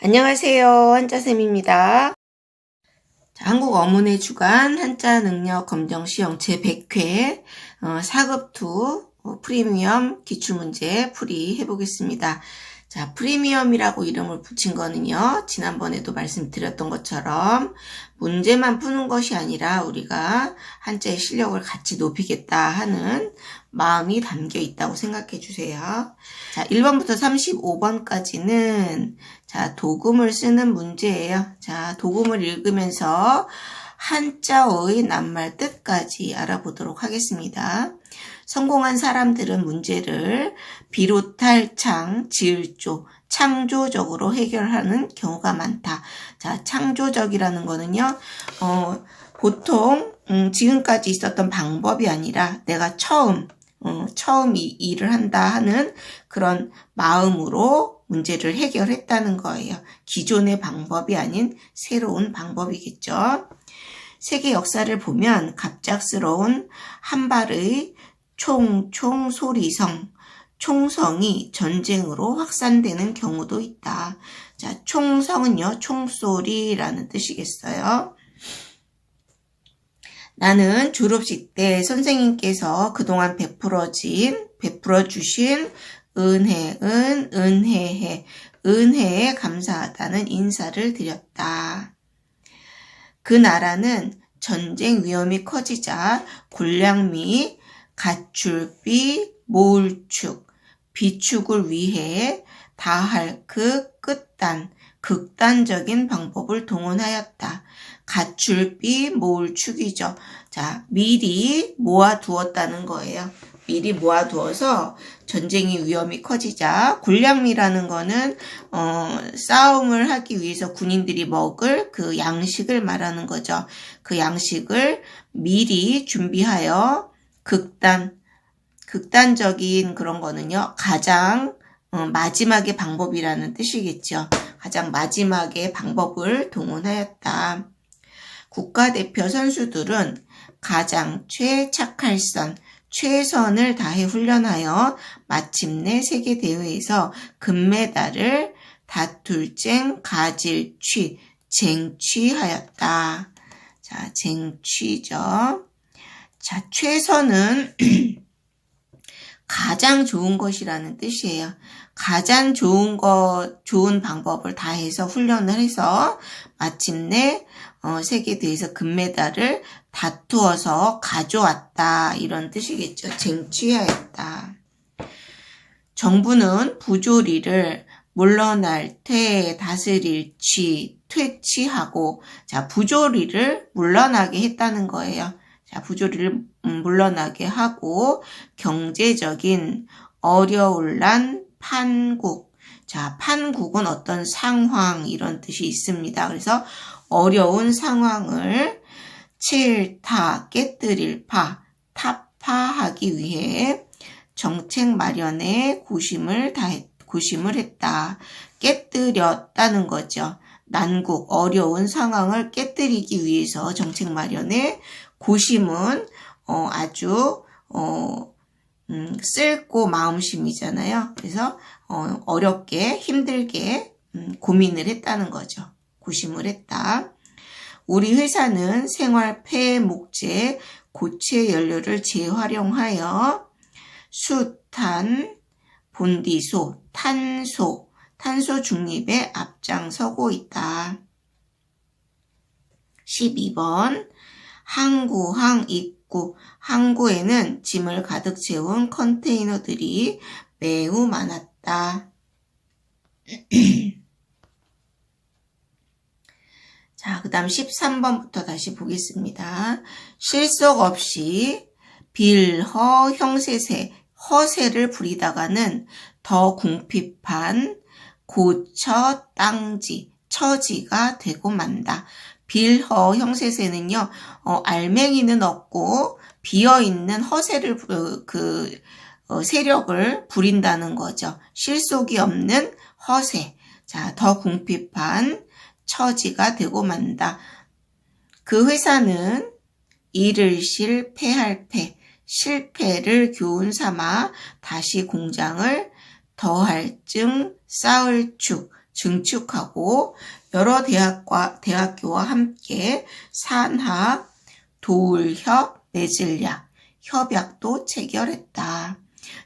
안녕하세요. 한자쌤입니다. 자, 한국 어문의 주간 한자 능력 검정 시험 제100회 4급2 프리미엄 기출문제 풀이 해보겠습니다. 자, 프리미엄이라고 이름을 붙인 거는요, 지난번에도 말씀드렸던 것처럼 문제만 푸는 것이 아니라 우리가 한자의 실력을 같이 높이겠다 하는 마음이 담겨 있다고 생각해 주세요. 자, 1번부터 35번까지는 자, 도금을 쓰는 문제예요. 자, 도금을 읽으면서 한자어의 낱말 뜻까지 알아보도록 하겠습니다. 성공한 사람들은 문제를 비롯할 창, 지을조, 창조적으로 해결하는 경우가 많다. 자, 창조적이라는 거는요, 보통 지금까지 있었던 방법이 아니라 내가 처음 이 일을 한다 하는 그런 마음으로 문제를 해결했다는 거예요. 기존의 방법이 아닌 새로운 방법이겠죠. 세계 역사를 보면 갑작스러운 한 발의 총총 소리성, 총성이 전쟁으로 확산되는 경우도 있다. 자, 총성은요, 총소리라는 뜻이겠어요. 나는 졸업식 때 선생님께서 그동안 베풀어 주신 은혜에 감사하다는 인사를 드렸다. 그 나라는 전쟁 위험이 커지자 군량 및 가출비, 모을축, 비축을 위해 다할 그 극단적인 방법을 동원하였다. 가출비, 모을축이죠. 자, 미리 모아두었다는 거예요. 미리 모아두어서 전쟁이 위험이 커지자 군량미라는 거는 싸움을 하기 위해서 군인들이 먹을 그 양식을 말하는 거죠. 그 양식을 미리 준비하여 극단적인 그런 거는요. 가장 마지막의 방법이라는 뜻이겠죠. 가장 마지막의 방법을 동원하였다. 국가대표 선수들은 가장 최선을 다해 훈련하여 마침내 세계대회에서 금메달을 쟁취하였다. 자, 쟁취죠. 자, 최선은 가장 좋은 것이라는 뜻이에요. 가장 좋은 방법을 다해서 훈련을 해서 마침내 세계대회에서 금메달을 다투어서 가져왔다. 이런 뜻이겠죠. 쟁취하였다. 정부는 부조리를 물러날 테, 다스릴 퇴치하고, 자, 부조리를 물러나게 했다는 거예요. 자, 부조리를 물러나게 하고, 경제적인 어려울난 판국. 자, 판국은 어떤 상황, 이런 뜻이 있습니다. 그래서 어려운 상황을 깨뜨릴 타파하기 위해 정책 마련에 고심을 했다. 깨뜨렸다는 거죠. 난국, 어려운 상황을 깨뜨리기 위해서 정책 마련에 고심은 아주 쓸고 마음심이잖아요. 그래서 어렵게 힘들게 고민을 했다는 거죠. 고심을 했다. 우리 회사는 생활 폐 목재 고체 연료를 재활용하여 수탄, 본디소, 탄소 중립에 앞장서고 있다. 12번 항구항 입구. 항구에는 짐을 가득 채운 컨테이너들이 매우 많았다. 자, 그 다음 13번부터 다시 보겠습니다. 실속 없이 빌허 형세세, 허세를 부리다가는 더 궁핍한 고처 땅지, 처지가 되고 만다. 빌허 형세세는요, 알맹이는 없고 비어있는 허세를 세력을 부린다는 거죠. 실속이 없는 허세. 자, 더 궁핍한 처지가 되고 만다. 그 회사는 일을 실패할 실패를 교훈 삼아 다시 공장을 더할 증 쌓을 축, 증축하고 여러 대학교와 함께 산학, 도울협, 맺을약, 협약도 체결했다.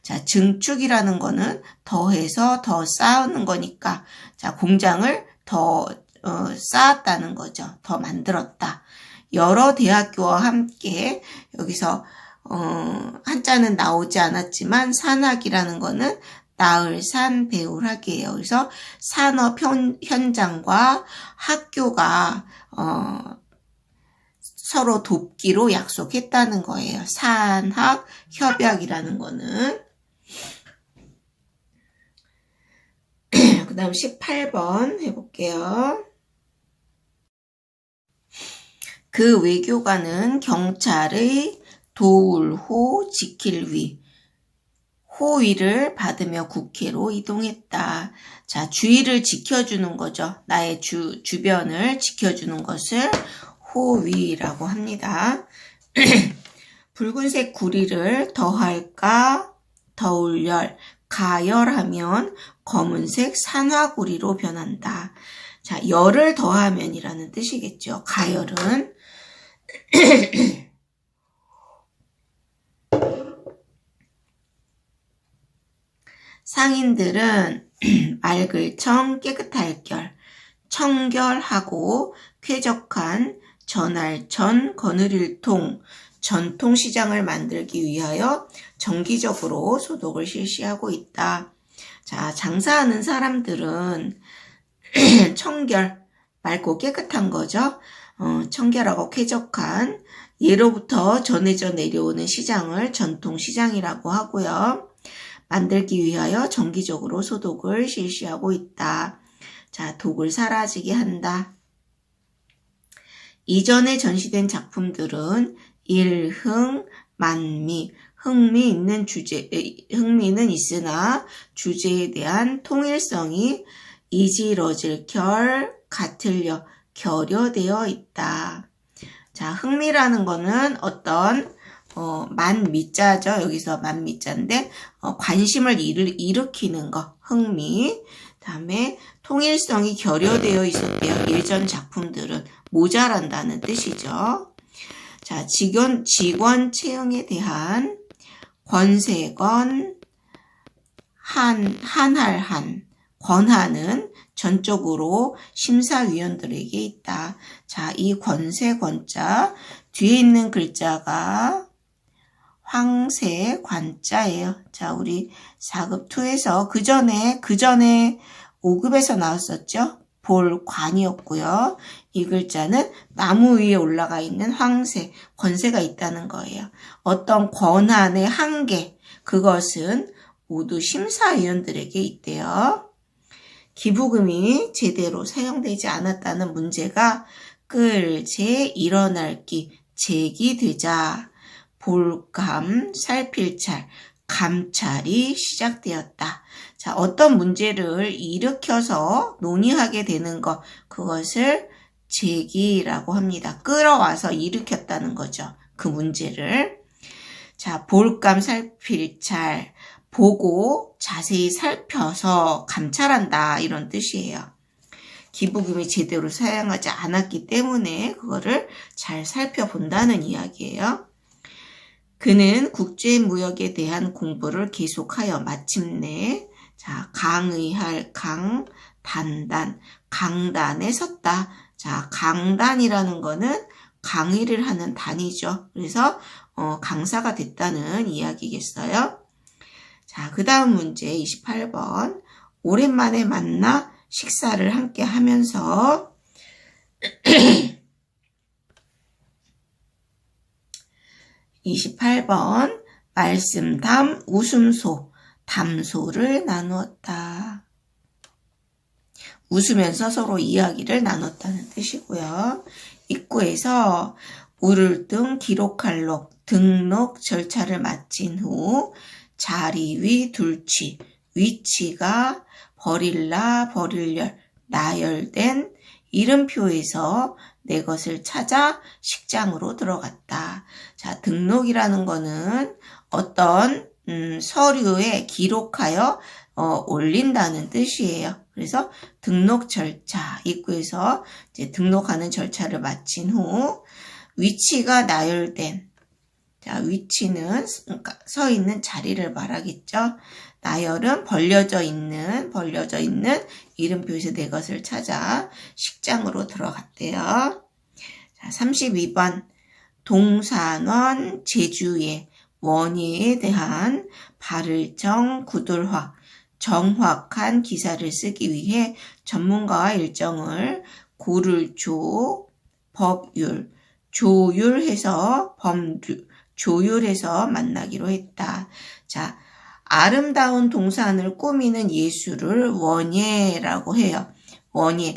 자, 증축이라는 거는 더해서 더 쌓는 거니까, 자, 공장을 더 쌓았다는 거죠. 더 만들었다. 여러 대학교와 함께 여기서 한자는 나오지 않았지만 산학이라는 거는 나을 산 배울 학이에요. 그래서 산업 현장과 학교가 서로 돕기로 약속했다는 거예요. 산학 협약이라는 거는. 그 다음 18번 해볼게요. 그 외교관은 경찰의 도울호 지킬위, 호위를 받으며 국회로 이동했다. 자, 주위를 지켜주는 거죠. 나의 주변을 지켜주는 것을 호위라고 합니다. 붉은색 구리를 더할까, 더울열, 가열하면 검은색 산화구리로 변한다. 자, 열을 더하면이라는 뜻이겠죠. 가열은. 상인들은 맑을 청 깨끗할 결, 청결하고 쾌적한 전할천 거느릴통 전통시장을 만들기 위하여 정기적으로 소독을 실시하고 있다. 자, 장사하는 사람들은 청결, 맑고 깨끗한 거죠. 청결하고 쾌적한 예로부터 전해져 내려오는 시장을 전통시장이라고 하고요. 만들기 위하여 정기적으로 소독을 실시하고 있다. 자, 독을 사라지게 한다. 이전에 전시된 작품들은 일흥, 만미, 흥미는 있으나 주제에 대한 통일성이 이지러질 결, 같으려, 결여되어 있다. 자, 흥미라는 거는 어떤 만미자죠. 여기서 만미자인데 관심을 일으키는 거, 흥미. 다음에 통일성이 결여되어 있었대요. 예전 작품들은 모자란다는 뜻이죠. 자, 직원 채용에 대한 권세권, 한할한, 권한은 전적으로 심사위원들에게 있다. 자, 이 권세권자 뒤에 있는 글자가 황새 관자예요. 자, 우리 4급 2에서 그 전에 5급에서 나왔었죠. 볼관이었고요. 이 글자는 나무 위에 올라가 있는 황새, 권세가 있다는 거예요. 어떤 권한의 한계, 그것은 모두 심사위원들에게 있대요. 기부금이 제대로 사용되지 않았다는 문제가 끌제 일어날기, 제기되자 볼감, 살필찰, 감찰이 시작되었다. 자, 어떤 문제를 일으켜서 논의하게 되는 것, 그것을 제기라고 합니다. 끌어와서 일으켰다는 거죠. 그 문제를. 자, 볼감, 살필찰, 보고 자세히 살펴서 감찰한다, 이런 뜻이에요. 기부금이 제대로 사용하지 않았기 때문에 그거를 잘 살펴본다는 이야기예요. 그는 국제무역에 대한 공부를 계속하여 마침내 자, 강의할 강단에 섰다. 자, 강단이라는 거는 강의를 하는 단이죠. 그래서 강사가 됐다는 이야기겠어요. 자, 그 다음 문제 28번. 오랜만에 만나 식사를 함께 하면서 28번 말씀담 웃음소 담소를 나누었다. 웃으면서 서로 이야기를 나눴다는 뜻이고요. 입구에서 우를등 기록할록 등록 절차를 마친 후 자리 위 둘치 위치가 버릴라 버릴열 나열된 이름표에서 내 것을 찾아 식장으로 들어갔다. 자, 등록이라는 거는 어떤 서류에 기록하여 올린다는 뜻이에요. 그래서 등록 절차, 입구에서 이제 등록하는 절차를 마친 후 위치가 나열된, 자, 위치는 서 있는 자리를 말하겠죠. 나열은 벌려져 있는 이름표에서 내 것을 찾아 식장으로 들어갔대요. 자, 32번 동산원 제주의 원예에 대한 발을정 구들화 정확한 기사를 쓰기 위해 전문가와 일정을 고를조 법율 조율해서 조율해서 만나기로 했다. 자, 아름다운 동산을 꾸미는 예술을 원예라고 해요. 원예,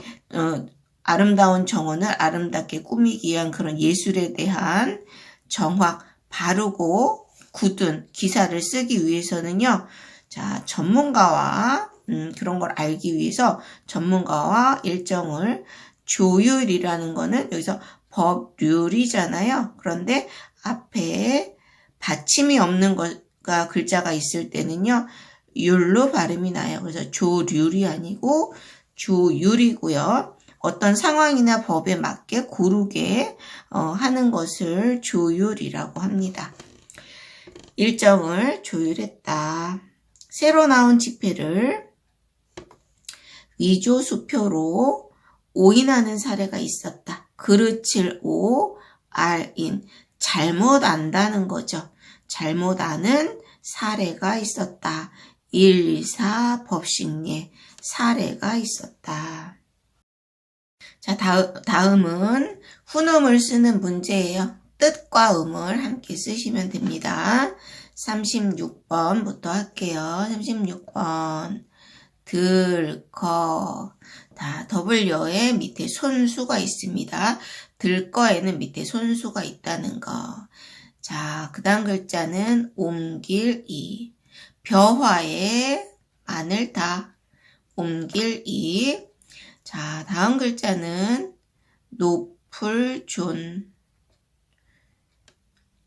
아름다운 정원을 아름답게 꾸미기 위한 그런 예술에 대한 정확, 바르고 굳은 기사를 쓰기 위해서는요. 자, 전문가와 그런 걸 알기 위해서 전문가와 일정을 조율이라는 거는 여기서 법률이잖아요. 그런데 앞에 받침이 없는 것과 글자가 있을 때는요. 율로 발음이 나요. 그래서 조률이 아니고 조율이고요. 어떤 상황이나 법에 맞게 고르게 하는 것을 조율이라고 합니다. 일정을 조율했다. 새로 나온 지폐를 위조수표로 오인하는 사례가 있었다. 그르칠 오, 알인. 잘못 안다는 거죠. 잘못 아는 사례가 있었다. 일사 법식예 사례가 있었다. 자, 다음은 훈음을 쓰는 문제예요. 뜻과 음을 함께 쓰시면 됩니다. 36번부터 할게요. 36번. 들거. W에 밑에 손수가 있습니다. 들거에는 밑에 손수가 있다는 거. 자, 그 다음 글자는 옮길이. 벼화에 마늘 다. 옮길이. 자, 다음 글자는 높을존.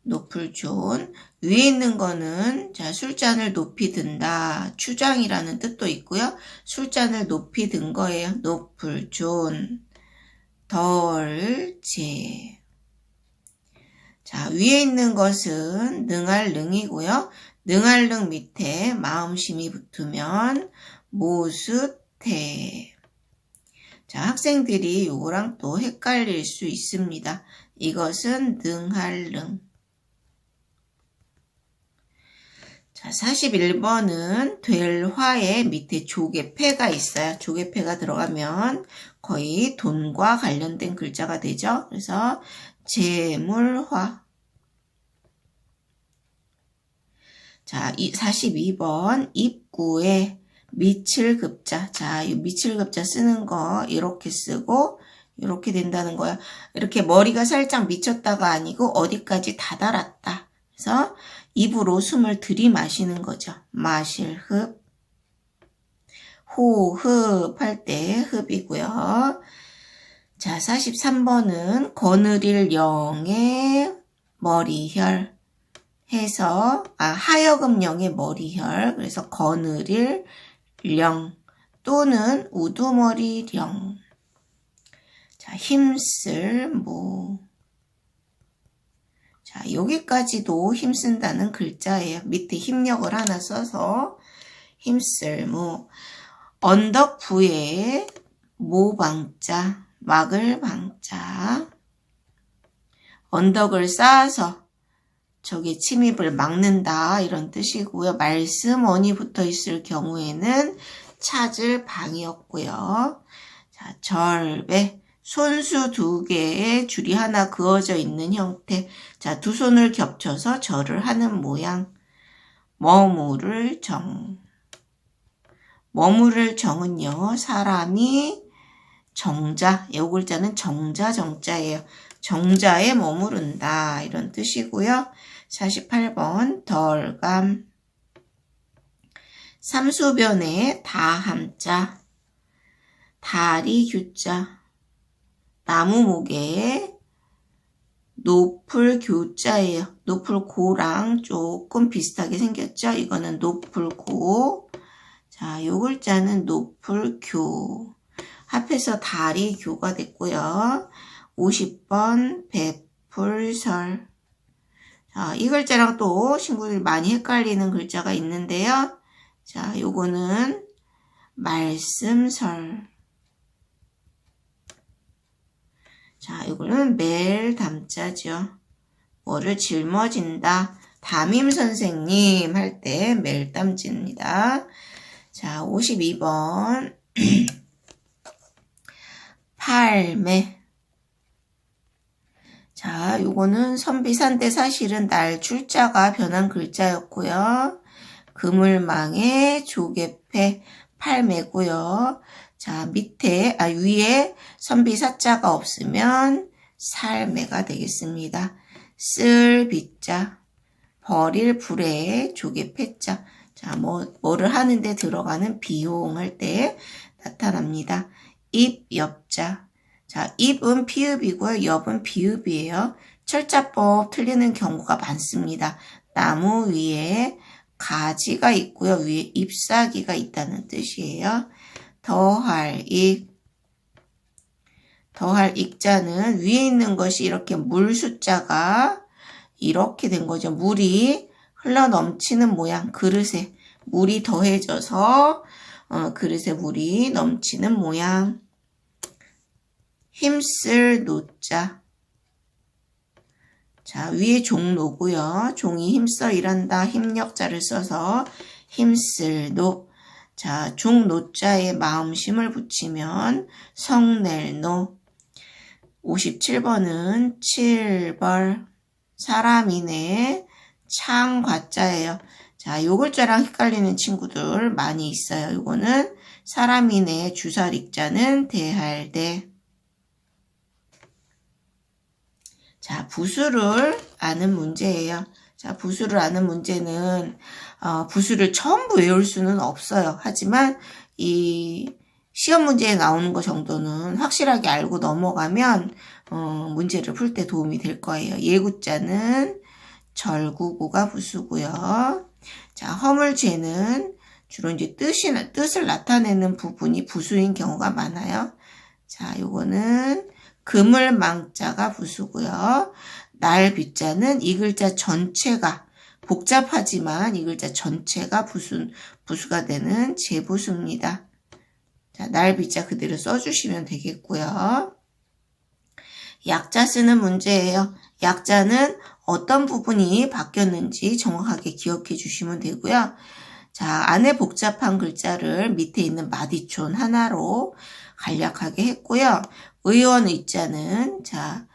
높을존. 위에 있는 거는 자, 술잔을 높이 든다. 추장이라는 뜻도 있고요. 술잔을 높이 든 거예요. 높을존. 덜제. 자, 위에 있는 것은 능할 능이고요. 능할 능 밑에 마음심이 붙으면 모수태. 자, 학생들이 요거랑 또 헷갈릴 수 있습니다. 이것은 능할 능. 자, 41번은 될 화에 밑에 조개패가 있어요. 조개패가 들어가면 거의 돈과 관련된 글자가 되죠. 그래서 재물화. 자, 42번 입구에 미칠급자. 자, 이 미칠급자 쓰는 거 이렇게 쓰고 이렇게 된다는 거야. 이렇게 머리가 살짝 미쳤다가 아니고 어디까지 다다랐다. 그래서 입으로 숨을 들이마시는 거죠. 마실 흡. 호흡할 때 흡이고요. 자, 43번은 거느릴 영의 머리혈 해서 하여금 영의 머리혈. 그래서 거느릴 령 또는 우두머리 령. 자, 힘쓸 무. 자, 여기까지도 힘쓴다는 글자예요. 밑에 힘력을 하나 써서 힘쓸 무. 언덕 부에 모방자, 막을 방자. 언덕을 쌓아서 적의 침입을 막는다 이런 뜻이고요. 말씀원이 붙어 있을 경우에는 찾을 방이었고요. 자, 절배. 손수 두 개에 줄이 하나 그어져 있는 형태. 자, 두 손을 겹쳐서 절을 하는 모양. 머무를 정. 머무를 정은요. 사람이 정자. 이 글자는 정자 정자예요. 정자에 머무른다 이런 뜻이고요. 48번 덜감. 삼수변에 다함자. 다리 규자. 나무목에 높을 교자예요. 높을 고랑 조금 비슷하게 생겼죠? 이거는 높을 고. 자, 요 글자는 높을 교. 합해서 다리 교가 됐고요. 50번 베풀설. 자, 이 글자랑 또 친구들 많이 헷갈리는 글자가 있는데요. 자, 요거는 말씀설. 자, 요거는 멜 담자죠. 뭐를 짊어진다. 담임 선생님 할 때 멜 담지입니다. 자, 52번 팔매. 자, 요거는 선비사인데 사실은 날 출자가 변한 글자였고요. 그물망에 조개패 팔매고요. 자, 위에 선비사자가 없으면 살매가 되겠습니다. 쓸 비자, 버릴 불에 조개패자. 자, 뭐를 하는데 들어가는 비용할 때 나타납니다. 입, 엽자. 자, 입은 피읍이고요. 엽은 비읍이에요. 철자법 틀리는 경우가 많습니다. 나무 위에 가지가 있고요. 위에 잎사귀가 있다는 뜻이에요. 더할 익자는 위에 있는 것이 이렇게 물 숫자가 이렇게 된 거죠. 물이 흘러 넘치는 모양, 그릇에 물이 더해져서 그릇에 물이 넘치는 모양. 힘쓸 노자. 자, 위에 종노고요. 종이 힘써 일한다. 힘력자를 써서 힘쓸 노. 자, 종노자에 마음심을 붙이면 성낼 노. 57번은 7벌. 사람이네. 창과자예요. 자, 요 글자랑 헷갈리는 친구들 많이 있어요. 요거는 사람이네. 주사릭자는 대할대. 자, 부수를 아는 문제예요. 자, 부수를 아는 문제는 부수를 전부 외울 수는 없어요. 하지만 이 시험 문제에 나오는 것 정도는 확실하게 알고 넘어가면 문제를 풀 때 도움이 될 거예요. 예구자는 절구구가 부수고요. 자, 허물죄는 주로 이제 뜻을 나타내는 부분이 부수인 경우가 많아요. 자, 요거는 그물망자가 부수고요. 날비자는 이 글자 전체가 복잡하지만 이 글자 전체가 부수가 되는 재부수입니다. 자, 날비자 그대로 써주시면 되겠고요. 약자 쓰는 문제예요. 약자는 어떤 부분이 바뀌었는지 정확하게 기억해 주시면 되고요. 자, 안에 복잡한 글자를 밑에 있는 마디촌 하나로 간략하게 했고요. 의원 의자는 자,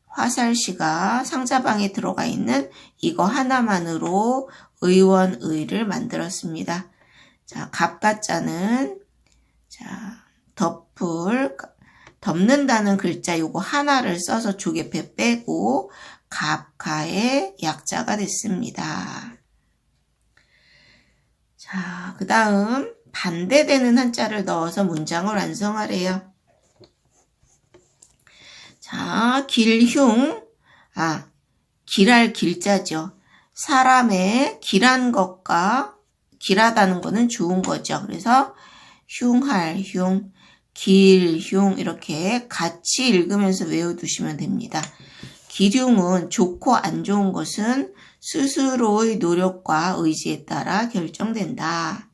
화살시가 상자방에 들어가 있는 이거 하나만으로 의원 의를 만들었습니다. 자, 갑가자는 자, 덮는다는 글자 요거 하나를 써서 조개패 빼고 갑가의 약자가 됐습니다. 자, 그 다음 반대되는 한자를 넣어서 문장을 완성하래요. 자, 길흉, 길할 길자죠. 사람의 길한 것과 길하다는 거는 좋은 거죠. 그래서 흉할 흉, 길흉 이렇게 같이 읽으면서 외워두시면 됩니다. 기흉은 좋고 안 좋은 것은 스스로의 노력과 의지에 따라 결정된다.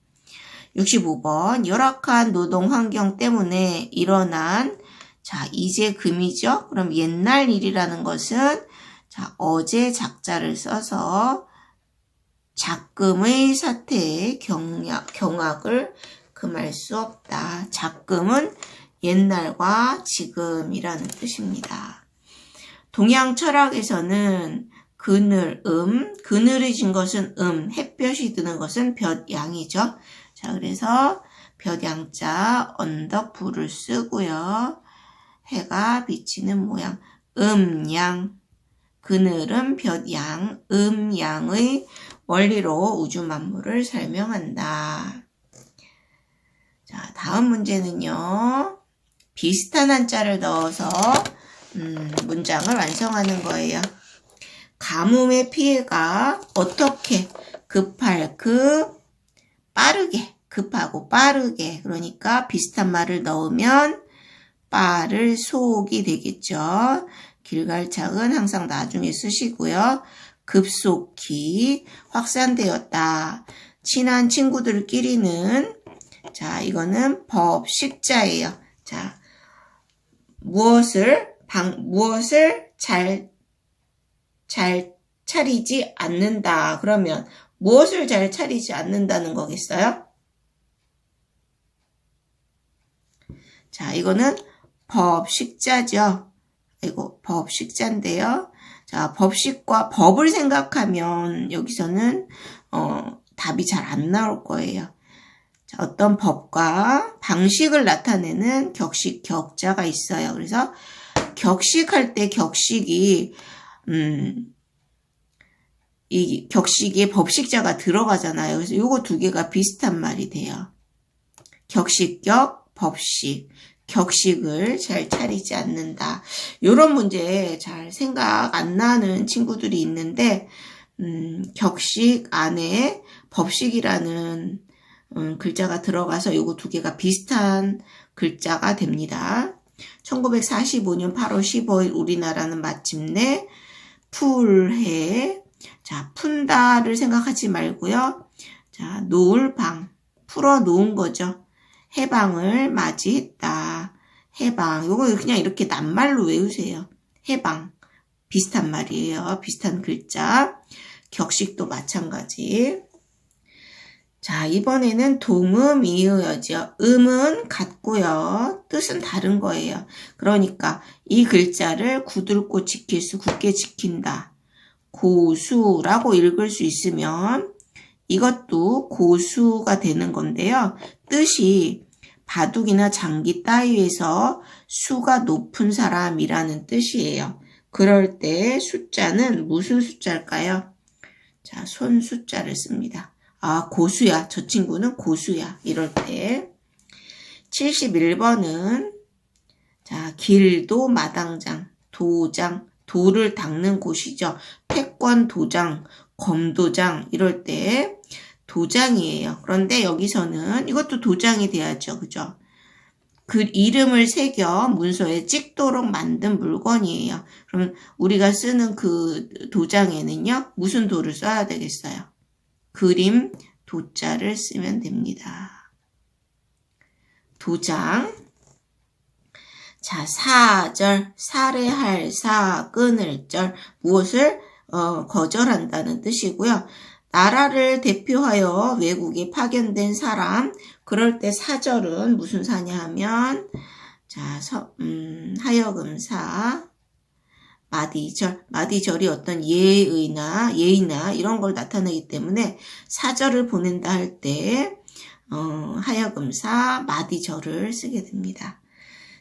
65번 열악한 노동 환경 때문에 일어난 자, 이제 금이죠? 그럼 옛날 일이라는 것은 자, 어제 작자를 써서 작금의 사태의 경악을 금할 수 없다. 작금은 옛날과 지금이라는 뜻입니다. 동양 철학에서는 그늘이 진 것은 햇볕이 드는 것은 볕양이죠. 자, 그래서 볕양자 언덕 불을 쓰고요. 해가 비치는 모양, 양. 그늘은 볕양, 양의 원리로 우주 만물을 설명한다. 자, 다음 문제는요. 비슷한 한자를 넣어서 문장을 완성하는 거예요. 가뭄의 피해가 어떻게 빠르게 급하고 빠르게. 그러니까 비슷한 말을 넣으면 빠를 속이 되겠죠. 길갈착은 항상 나중에 쓰시고요. 급속히 확산되었다. 친한 친구들끼리는 자, 이거는 법식자예요. 자, 무엇을 잘 차리지 않는다. 그러면 무엇을 잘 차리지 않는다는 거겠어요? 자, 이거는 법식자죠. 이거 법식자인데요. 자, 법식과 법을 생각하면 여기서는 답이 잘 안 나올 거예요. 자, 어떤 법과 방식을 나타내는 격식, 격자가 있어요. 그래서 격식할 때 격식이 이 격식에 법식자가 들어가잖아요. 그래서 요거 두 개가 비슷한 말이 돼요. 격식격, 법식. 격식을 잘 차리지 않는다. 요런 문제 잘 생각 안 나는 친구들이 있는데 격식 안에 법식이라는 글자가 들어가서 요거 두 개가 비슷한 글자가 됩니다. 1945년 8월 15일 우리나라는 마침내 풀해. 자, 푼다를 생각하지 말고요. 자, 놓을 방. 풀어 놓은 거죠. 해방을 맞이했다. 해방. 요거 그냥 이렇게 낱말로 외우세요. 해방. 비슷한 말이에요. 비슷한 글자. 격식도 마찬가지. 자, 이번에는 동음이의어죠. 음은 같고요. 뜻은 다른 거예요. 그러니까 이 글자를 굳을고 지킬 수, 굳게 지킨다. 고수라고 읽을 수 있으면 이것도 고수가 되는 건데요. 뜻이 바둑이나 장기 따위에서 수가 높은 사람이라는 뜻이에요. 그럴 때 숫자는 무슨 숫자일까요? 자, 손 숫자를 씁니다. 아, 고수야. 저 친구는 고수야. 이럴 때. 71번은 자, 길도 마당장, 도장, 도를 닦는 곳이죠. 태권 도장, 검도장 이럴 때 도장이에요. 그런데 여기서는 이것도 도장이 돼야죠. 그죠? 그 이름을 새겨 문서에 찍도록 만든 물건이에요. 그럼 우리가 쓰는 그 도장에는요. 무슨 도를 써야 되겠어요? 그림 도자를 쓰면 됩니다. 도장. 자, 사절, 살해할 사, 끊을 절, 무엇을 거절한다는 뜻이고요. 나라를 대표하여 외국에 파견된 사람, 그럴 때 사절은 무슨 사냐 하면 자, 하여금사, 마디절, 마디절이 어떤 예의나 이런 걸 나타내기 때문에 사절을 보낸다 할 때 하여금사, 마디절을 쓰게 됩니다.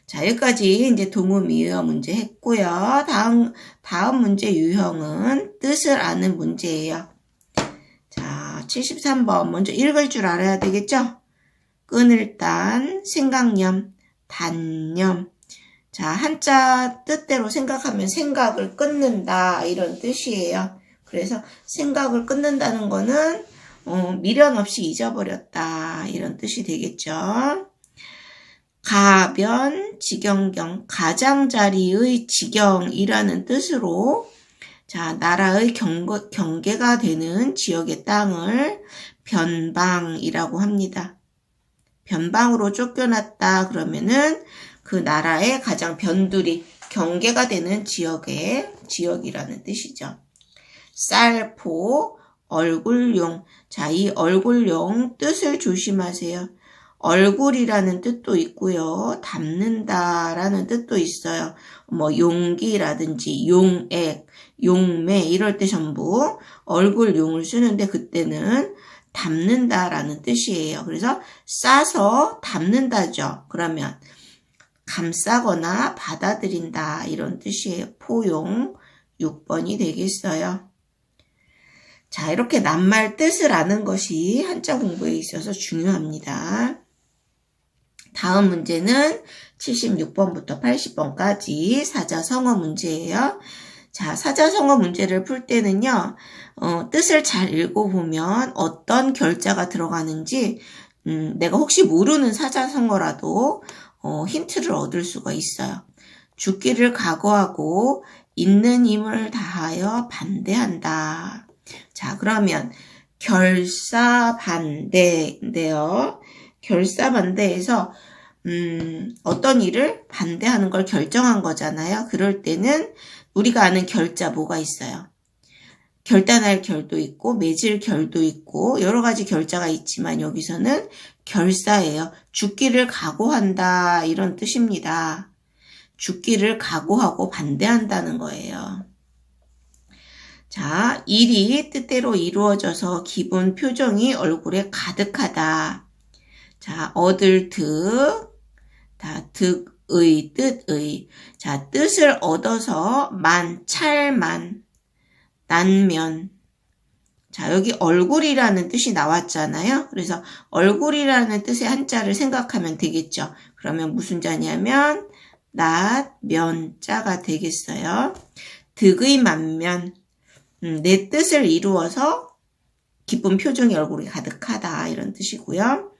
자, 여기까지 이제 동음이의어 문제 했고요. 다음 문제 유형은 뜻을 아는 문제예요. 자, 73번 먼저 읽을 줄 알아야 되겠죠? 끊을 단, 생각념, 단념. 자, 한자 뜻대로 생각하면 생각을 끊는다 이런 뜻이에요. 그래서 생각을 끊는다는 거는 미련 없이 잊어버렸다 이런 뜻이 되겠죠. 가변, 지경경, 가장자리의 지경이라는 뜻으로 자, 나라의 경계가 되는 지역의 땅을 변방이라고 합니다. 변방으로 쫓겨났다 그러면은 그 나라의 가장 변두리, 경계가 되는 지역이라는 뜻이죠. 쌀포, 얼굴용. 자, 이 얼굴용 뜻을 조심하세요. 얼굴이라는 뜻도 있고요. 닮는다라는 뜻도 있어요. 뭐 용기라든지 용액, 용매 이럴 때 전부 얼굴용을 쓰는데 그때는 담는다라는 뜻이에요. 그래서 싸서 담는다죠. 그러면 감싸거나 받아들인다 이런 뜻이에요. 포용 6번이 되겠어요. 자, 이렇게 낱말 뜻을 아는 것이 한자 공부에 있어서 중요합니다. 다음 문제는 76번부터 80번까지 사자성어 문제예요. 자, 사자성어 문제를 풀 때는요, 뜻을 잘 읽어보면 어떤 결자가 들어가는지 내가 혹시 모르는 사자성어라도 힌트를 얻을 수가 있어요. 죽기를 각오하고 있는 힘을 다하여 반대한다. 자, 그러면 결사반대인데요. 결사반대에서 어떤 일을 반대하는 걸 결정한 거잖아요. 그럴 때는 우리가 아는 결자 뭐가 있어요? 결단할 결도 있고 맺을 결도 있고 여러 가지 결자가 있지만 여기서는 결사예요. 죽기를 각오한다 이런 뜻입니다. 죽기를 각오하고 반대한다는 거예요. 자, 일이 뜻대로 이루어져서 기분 표정이 얼굴에 가득하다. 자, 얻을 득, 득의, 뜻의. 자, 뜻을 얻어서 찰만, 난면. 자, 여기 얼굴이라는 뜻이 나왔잖아요. 그래서 얼굴이라는 뜻의 한자를 생각하면 되겠죠. 그러면 무슨 자냐면 낫면자가 되겠어요. 득의 만면. 내 뜻을 이루어서 기쁜 표정이 얼굴이 가득하다 이런 뜻이고요.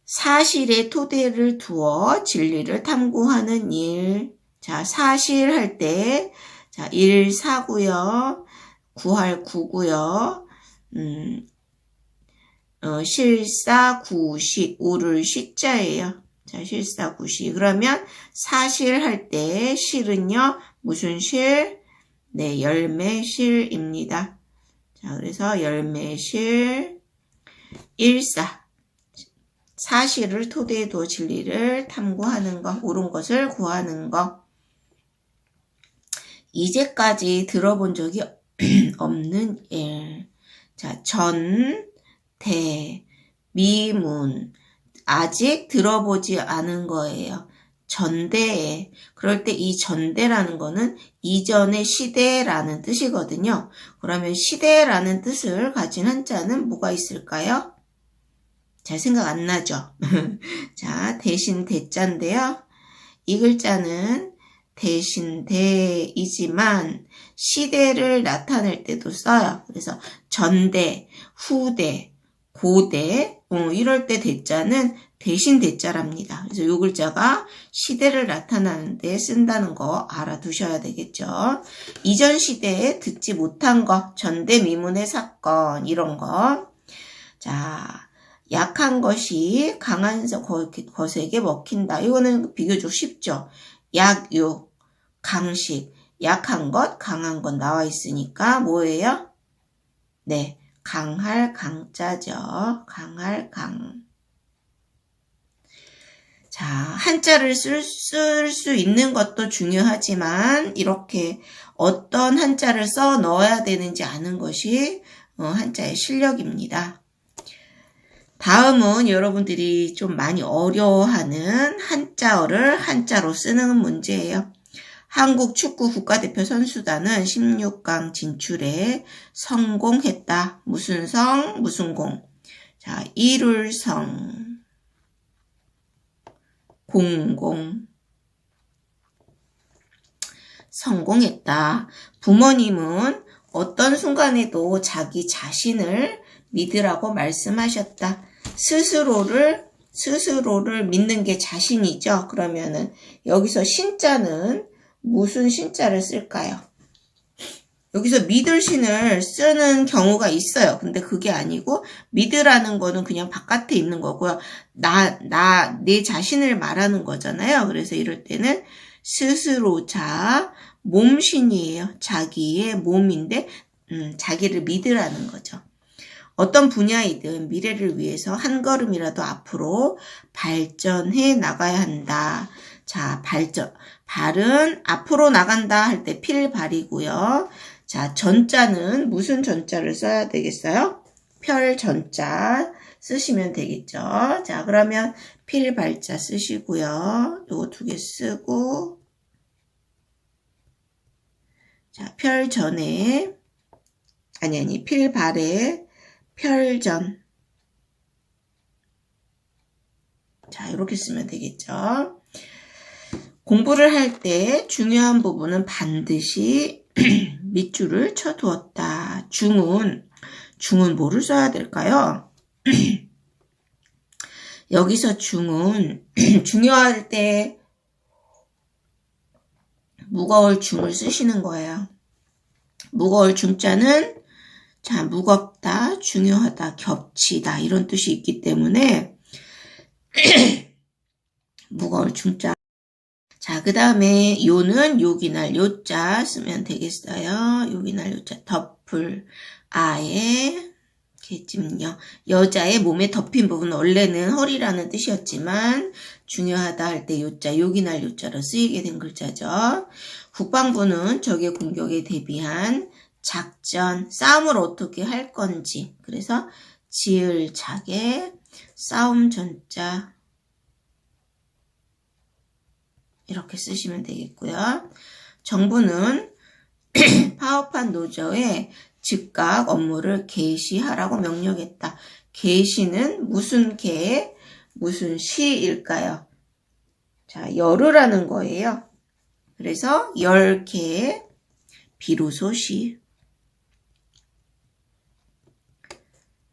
사실의 토대를 두어 진리를 탐구하는 일. 자, 사실 할 때, 자, 일사고요. 구할 구고요. 실사구시, 우를 시자예요. 자, 실사구시. 그러면 사실 할 때 실은요, 무슨 실? 네, 열매실입니다. 자, 그래서 열매실, 일사. 사실을 토대에 두어 진리를 탐구하는 것, 옳은 것을 구하는 것. 이제까지 들어본 적이 없는 일. 자, 전, 대, 미문. 아직 들어보지 않은 거예요. 전대에. 그럴 때 이 전대라는 거는 이전의 시대라는 뜻이거든요. 그러면 시대라는 뜻을 가진 한자는 뭐가 있을까요? 잘 생각 안 나죠? 자, 대신 대자인데요. 이 글자는 대신 대이지만 시대를 나타낼 때도 써요. 그래서 전대, 후대, 고대 이럴 때 대자는 대신 대자랍니다. 그래서 이 글자가 시대를 나타내는 데 쓴다는 거 알아두셔야 되겠죠. 이전 시대에 듣지 못한 거, 전대미문의 사건 이런 거. 자, 약한 것이 강한 것에게 먹힌다. 이거는 비교적 쉽죠. 약육, 강식, 약한 것, 강한 것 나와 있으니까 뭐예요? 네, 강할 강자죠. 강할 강. 자, 한자를 쓸 수 있는 것도 중요하지만 이렇게 어떤 한자를 써 넣어야 되는지 아는 것이 한자의 실력입니다. 다음은 여러분들이 좀 많이 어려워하는 한자어를 한자로 쓰는 문제예요. 한국 축구 국가대표 선수단은 16강 진출에 성공했다. 무슨 성, 무슨 공. 자, 이룰성, 공공. 성공했다. 부모님은 어떤 순간에도 자기 자신을 믿으라고 말씀하셨다. 스스로를 믿는 게 자신이죠. 그러면은 여기서 신자는 무슨 신자를 쓸까요? 여기서 믿을 신을 쓰는 경우가 있어요. 근데 그게 아니고 믿으라는 거는 그냥 바깥에 있는 거고요. 내 자신을 말하는 거잖아요. 그래서 이럴 때는 스스로자 몸신이에요. 자기의 몸인데 자기를 믿으라는 거죠. 어떤 분야이든 미래를 위해서 한 걸음이라도 앞으로 발전해 나가야 한다. 자, 발은 앞으로 나간다 할 때 필발이고요. 자, 전자는 무슨 전자를 써야 되겠어요? 펼전자 쓰시면 되겠죠. 자, 그러면 필발자 쓰시고요. 요거 2개 쓰고, 자, 펼전에, 필발에 펼전. 자, 이렇게 쓰면 되겠죠. 공부를 할 때 중요한 부분은 반드시 밑줄을 쳐두었다. 중은 뭐를 써야 될까요? 여기서 중은 중요할 때 무거울 중을 쓰시는 거예요. 무거울 중자는 자, 무겁다, 중요하다, 겹치다 이런 뜻이 있기 때문에 무거울 중자. 자, 그 다음에 요는 요기날 요자 쓰면 되겠어요. 요기날 요자 덮을 아예 개찜녀 여자의 몸에 덮인 부분 원래는 허리라는 뜻이었지만 중요하다 할 때 요자 요기날 요자로 쓰이게 된 글자죠. 국방부는 적의 공격에 대비한 작전, 싸움을 어떻게 할 건지 그래서 지을 작에 싸움 전자 이렇게 쓰시면 되겠고요. 정부는 파업한 노조에 즉각 업무를 개시하라고 명령했다. 개시는 무슨 개, 무슨 시일까요? 자, 열으라는 거예요. 그래서 10개 비로소 시.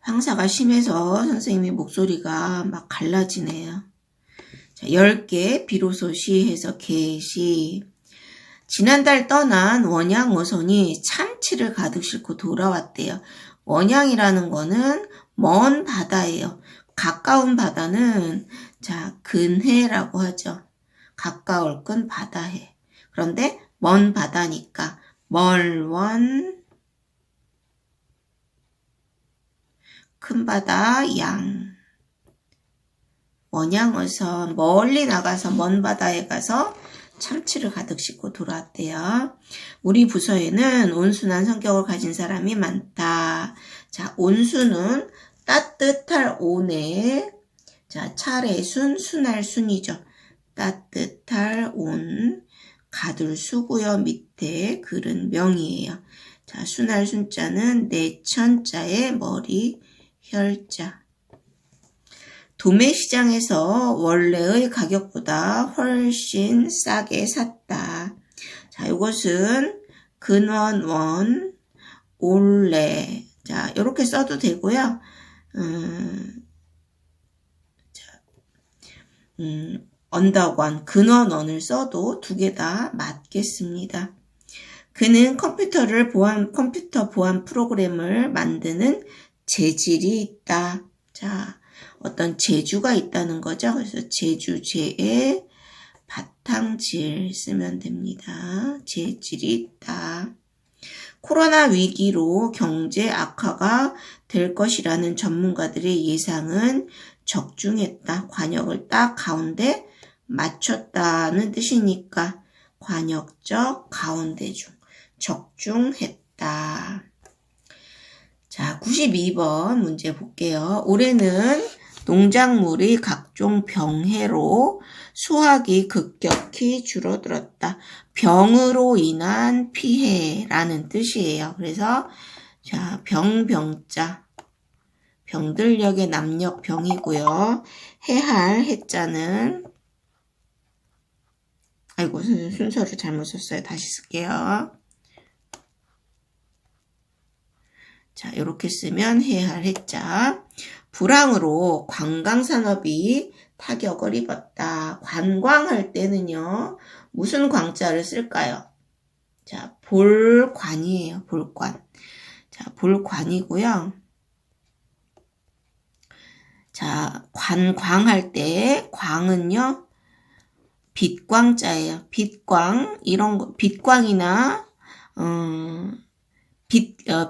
황사가 심해서 선생님의 목소리가 막 갈라지네요. 자, 10개 비로소 시 해서 개시. 지난달 떠난 원양 어선이 참치를 가득 싣고 돌아왔대요. 원양이라는 거는 먼 바다예요. 가까운 바다는 자 근해라고 하죠. 가까울 건 바다해. 그런데 먼 바다니까 멀원 큰 바다 양. 원양 어선 멀리 나가서 먼 바다에 가서 참치를 가득 싣고 돌아왔대요. 우리 부서에는 온순한 성격을 가진 사람이 많다. 자, 온순은 따뜻할 온에 자, 차례 순, 순할 순이죠. 따뜻할 온, 가둘 수고요. 밑에 글은 명이에요. 자, 순할 순자는 내천자의 머리, 혈자. 도매시장에서 원래의 가격보다 훨씬 싸게 샀다. 자, 이것은 근원, 올래. 자, 이렇게 써도 되고요. 언덕원, 근원원을 써도 두 개 다 맞겠습니다. 그는 컴퓨터 보안 프로그램을 만드는 재질이 있다. 자, 어떤 재주가 있다는 거죠. 그래서 재주제에 바탕질 쓰면 됩니다. 재질이 있다. 코로나 위기로 경제 악화가 될 것이라는 전문가들의 예상은 적중했다. 관역을 딱 가운데 맞췄다는 뜻이니까 관역적 가운데 중 적중했다. 자, 92번 문제 볼게요. 올해는 농작물이 각종 병해로 수확이 급격히 줄어들었다. 병으로 인한 피해라는 뜻이에요. 그래서 자, 병자 병들력의 남력 병이고요. 해할 해자는 아이고 순서를 잘못 썼어요. 다시 쓸게요. 자, 이렇게 쓰면 해할 해자. 불황으로 관광산업이 타격을 입었다. 관광할 때는요. 무슨 광자를 쓸까요? 자, 볼관이에요. 볼관. 자, 볼관이고요. 자, 관광할 때 광은요. 빛광자예요. 빛광 이런 거 빛광이나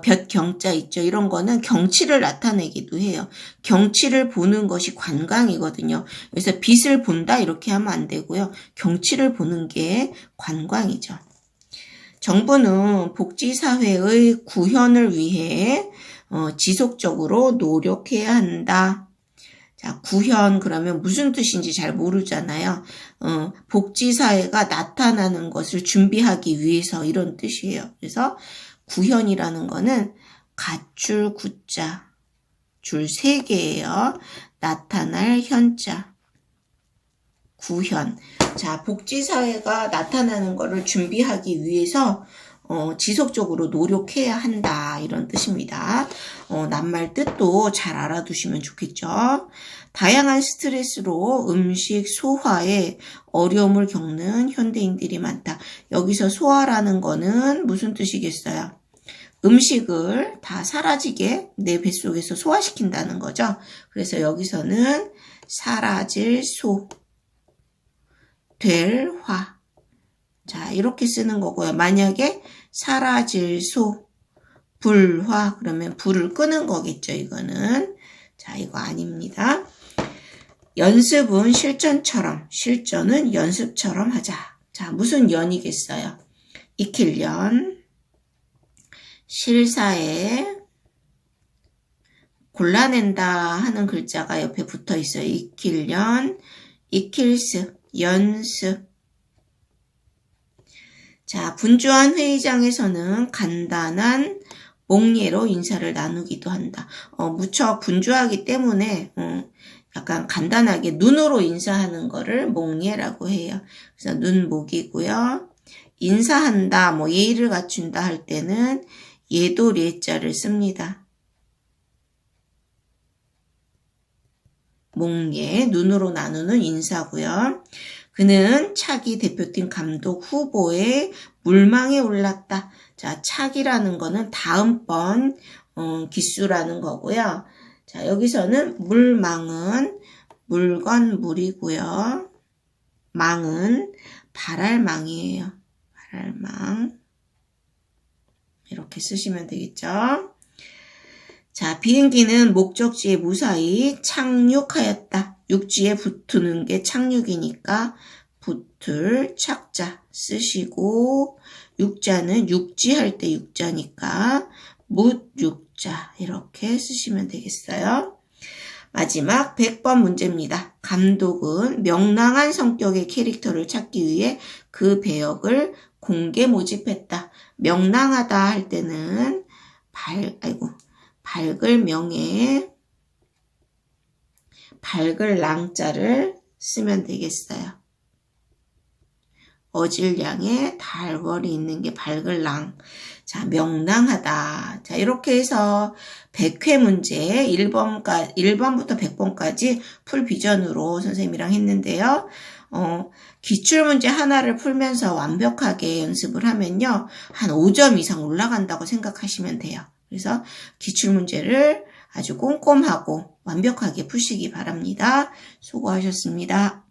볕경자 있죠. 이런 거는 경치를 나타내기도 해요. 경치를 보는 것이 관광이거든요. 그래서 빛을 본다 이렇게 하면 안 되고요. 경치를 보는 게 관광이죠. 정부는 복지사회의 구현을 위해 지속적으로 노력해야 한다. 자, 구현 그러면 무슨 뜻인지 잘 모르잖아요. 복지사회가 나타나는 것을 준비하기 위해서 이런 뜻이에요. 그래서 구현이라는 거는 갖출 구자, 줄 3개예요. 나타날 현자, 구현. 자, 복지사회가 나타나는 거를 준비하기 위해서 지속적으로 노력해야 한다 이런 뜻입니다. 낱말 뜻도 잘 알아두시면 좋겠죠. 다양한 스트레스로 음식 소화에 어려움을 겪는 현대인들이 많다. 여기서 소화라는 거는 무슨 뜻이겠어요? 음식을 다 사라지게 내 뱃속에서 소화시킨다는 거죠. 그래서 여기서는 사라질 소, 될 화. 자, 이렇게 쓰는 거고요. 만약에 사라질 소, 불화, 그러면 불을 끄는 거겠죠, 이거는. 자, 이거 아닙니다. 연습은 실전처럼, 실전은 연습처럼 하자. 자, 무슨 연이겠어요? 익힐 연, 실사에 골라낸다 하는 글자가 옆에 붙어 있어요. 익힐 연, 익힐습, 연습. 자, 분주한 회의장에서는 간단한 목례로 인사를 나누기도 한다. 무척 분주하기 때문에 약간 간단하게 눈으로 인사하는 거를 목례라고 해요. 그래서 눈목이고요. 인사한다, 뭐 예의를 갖춘다 할 때는 예도 레자를 씁니다. 목례, 눈으로 나누는 인사고요. 그는 차기 대표팀 감독 후보에 물망에 올랐다. 자, 차기라는 거는 다음번 기수라는 거고요. 자, 여기서는 물망은 물건 물이고요. 망은 발알망이에요. 발알망. 이렇게 쓰시면 되겠죠. 자, 비행기는 목적지에 무사히 착륙하였다. 육지에 붙는 게 착륙이니까 붙을 착자 쓰시고, 육자는 육지할 때 육자니까 묻육자 이렇게 쓰시면 되겠어요. 마지막 100번 문제입니다. 감독은 명랑한 성격의 캐릭터를 찾기 위해 그 배역을 공개 모집했다. 명랑하다 할 때는 밝을 명에 밝을 랑자를 쓰면 되겠어요. 어질량에 달월이 있는 게 밝을 랑. 자, 명랑하다. 자, 이렇게 해서 100회 문제 1번부터 100번까지 풀 비전으로 선생님이랑 했는데요. 기출문제 하나를 풀면서 완벽하게 연습을 하면요. 한 5점 이상 올라간다고 생각하시면 돼요. 그래서 기출문제를 아주 꼼꼼하고 완벽하게 푸시기 바랍니다. 수고하셨습니다.